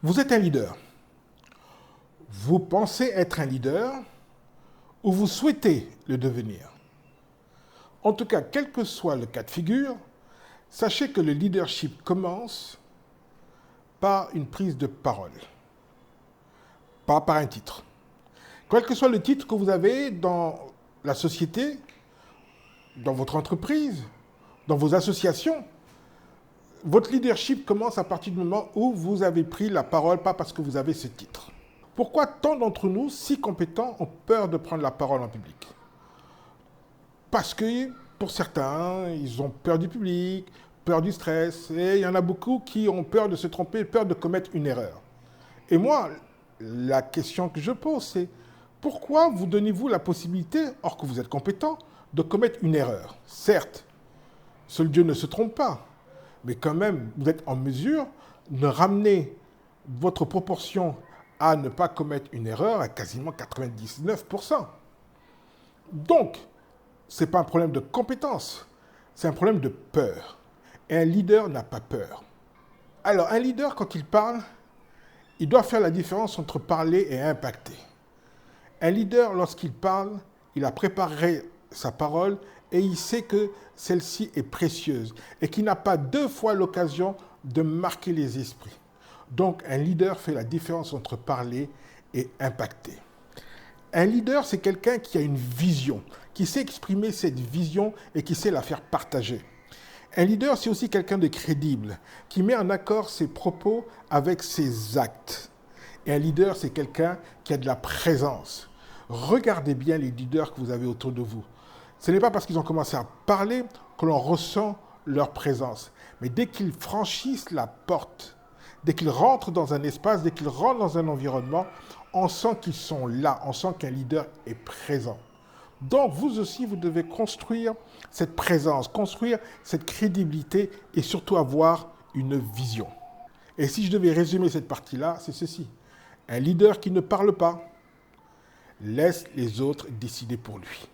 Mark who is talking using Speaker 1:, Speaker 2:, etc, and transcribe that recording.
Speaker 1: Vous êtes un leader. Vous pensez être un leader ou vous souhaitez le devenir. En tout cas, quel que soit le cas de figure, sachez que le leadership commence par une prise de parole, pas par un titre. Quel que soit le titre que vous avez dans la société, dans votre entreprise, dans vos associations, votre leadership commence à partir du moment où vous avez pris la parole, pas parce que vous avez ce titre. Pourquoi tant d'entre nous, si compétents, ont peur de prendre la parole en public? Parce que pour certains, ils ont peur du public, peur du stress, et il y en a beaucoup qui ont peur de se tromper, peur de commettre une erreur. Et moi, la question que je pose, c'est pourquoi vous donnez-vous la possibilité, or que vous êtes compétent, de commettre une erreur? Certes, seul Dieu ne se trompe pas, mais quand même, vous êtes en mesure de ramener votre proportion à ne pas commettre une erreur à quasiment 99%. Donc, ce n'est pas un problème de compétence, c'est un problème de peur. Et un leader n'a pas peur. Alors, un leader, quand il parle, il doit faire la différence entre parler et impacter. Un leader, lorsqu'il parle, il a préparé sa parole et il sait que celle-ci est précieuse et qu'il n'a pas deux fois l'occasion de marquer les esprits. Donc, un leader fait la différence entre parler et impacter. Un leader, c'est quelqu'un qui a une vision, qui sait exprimer cette vision et qui sait la faire partager. Un leader, c'est aussi quelqu'un de crédible, qui met en accord ses propos avec ses actes. Et un leader, c'est quelqu'un qui a de la présence. Regardez bien les leaders que vous avez autour de vous. Ce n'est pas parce qu'ils ont commencé à parler que l'on ressent leur présence. Mais dès qu'ils franchissent la porte, dès qu'ils rentrent dans un espace, dès qu'ils rentrent dans un environnement, on sent qu'ils sont là, on sent qu'un leader est présent. Donc vous aussi, vous devez construire cette présence, construire cette crédibilité et surtout avoir une vision. Et si je devais résumer cette partie-là, c'est ceci. Un leader qui ne parle pas laisse les autres décider pour lui.